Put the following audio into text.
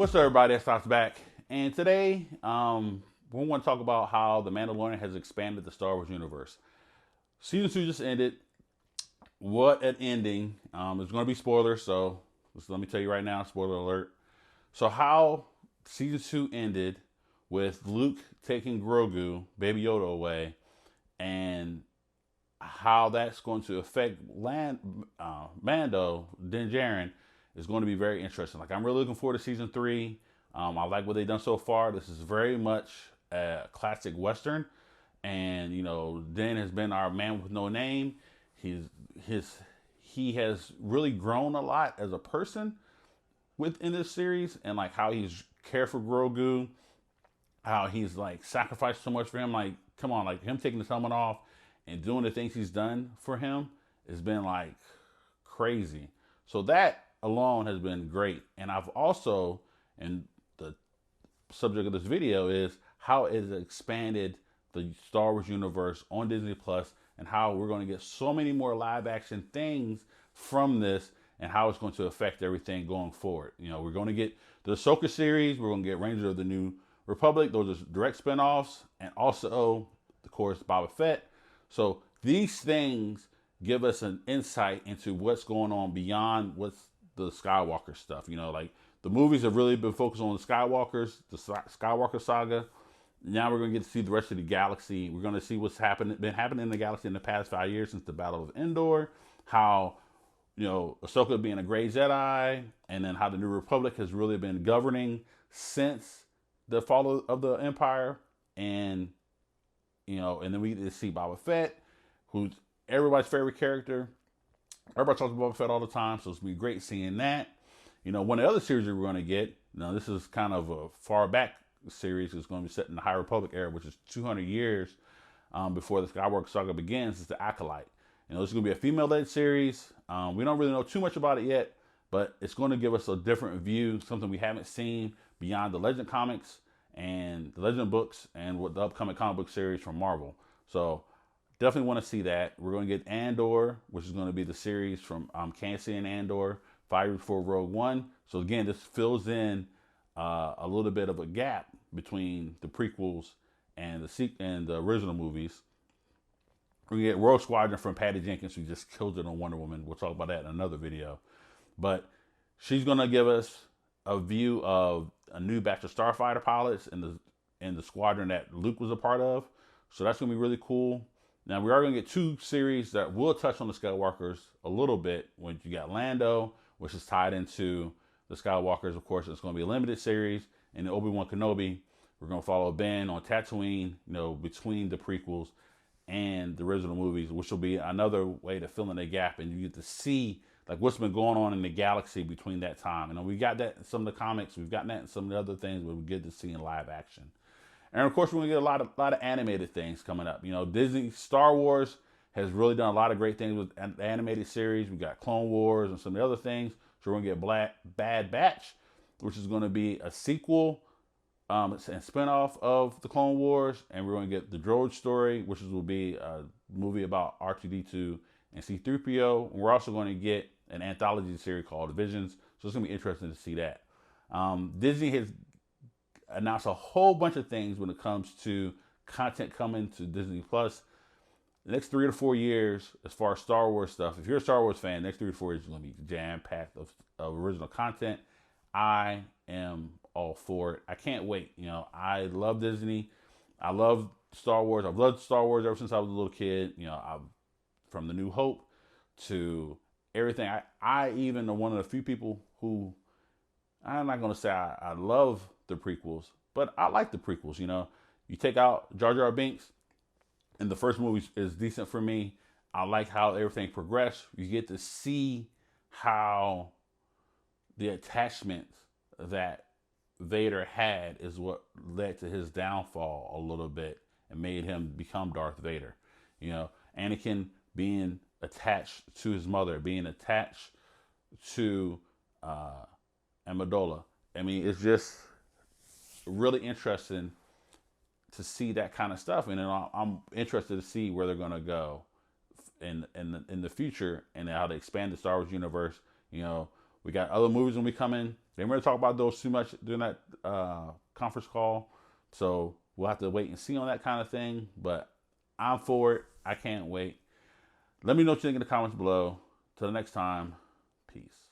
What's up, everybody? That stops back. And today, we want to talk about how the Mandalorian has expanded the Star Wars universe. Season 2 just ended. What an ending. It's going to be spoilers, so just let me tell you right now, spoiler alert. So how Season 2 ended with Luke taking Grogu, Baby Yoda, away, and how that's going to affect Mando, Din Djarin, is going to be very interesting. Like, I'm really looking forward to season 3. I like what they've done so far. This is very much a classic Western, and Din has been our man with no name. He's his he has really grown a lot as a person within this series, and like how he's cared for Grogu, how he's like sacrificed so much for him. Like, come on, like him taking his helmet off and doing the things he's done for him has been like crazy. So that alone has been great. And I've also, and the subject of this video is how it has expanded the Star Wars universe on Disney Plus, and how we're going to get so many more live action things from this, and how it's going to affect everything going forward. We're going to get the Ahsoka series, we're going to get Rangers of the New Republic, those are direct spinoffs, and also, of course, Boba Fett. So these things give us an insight into what's going on beyond what's the Skywalker stuff. Like the movies have really been focused on the Skywalkers, the Skywalker saga. Now we're going to get to see the rest of the galaxy. We're going to see what's been happening in the galaxy in the past 5 years since the Battle of Endor. How, Ahsoka being a Grey Jedi, and then how the New Republic has really been governing since the fall of the Empire. And then we get to see Boba Fett, who's everybody's favorite character. Everybody talks about Boba Fett all the time, so it's gonna be great seeing that. One of the other series that we're gonna get, this is kind of a far back series. It's going to be set in the High Republic era, which is 200 years before the Skywalker saga begins. Is the Acolyte. This is gonna be a female-led series. We don't really know too much about it yet, but it's going to give us a different view, something we haven't seen beyond the Legend comics and the Legend books, and what the upcoming comic book series from Marvel. So definitely want to see that. We're going to get Andor, which is going to be the series from Cassian Andor 5 years before Rogue One. So again, this fills in a little bit of a gap between the prequels and the original movies. We're going to get Rogue Squadron from Patty Jenkins, who just killed it on Wonder Woman. We'll talk about that in another video. But she's going to give us a view of a new batch of starfighter pilots in the squadron that Luke was a part of. So that's going to be really cool. Now, we are going to get 2 series that will touch on the Skywalkers a little bit. When you got Lando, which is tied into the Skywalkers, of course, it's going to be a limited series. And Obi-Wan Kenobi, we're going to follow Ben on Tatooine, between the prequels and the original movies, which will be another way to fill in the gap. And you get to see like what's been going on in the galaxy between that time. We got that in some of the comics, we've gotten that in some of the other things, but we get to see in live action. And of course, we're gonna get a lot of animated things coming up. Disney Star Wars has really done a lot of great things with the animated series. We got Clone Wars and some of the other things. So we're gonna get Bad Batch, which is gonna be a sequel and spinoff of the Clone Wars, and we're gonna get the Droid Story, which will be a movie about R2D2 and C-3PO. And we're also going to get an anthology series called Visions, so it's going to be interesting to see that. Disney has announced a whole bunch of things when it comes to content coming to Disney Plus. The next 3 to 4 years, as far as Star Wars stuff, if you're a Star Wars fan, the next 3 to 4 years is going to be jam-packed of original content. I am all for it. I can't wait. I love Disney. I love Star Wars. I've loved Star Wars ever since I was a little kid. From The New Hope to everything. I even am one of the few people who, I'm not going to say I love the prequels, but I like the prequels. You take out Jar Jar Binks, and the first movie is decent for me. I like how everything progressed. You get to see how the attachments that Vader had is what led to his downfall a little bit and made him become Darth Vader. Anakin being attached to his mother, being attached to Amidala. It's just really interesting to see that kind of stuff, and I'm interested to see where they're going to go in the future, and how they expand the Star Wars universe. We got other movies when we come in. They didn't really talk about those too much during that conference call. So we'll have to wait and see on that kind of thing. But I'm for it. I can't wait. Let me know what you think in the comments below. Till the next time, peace.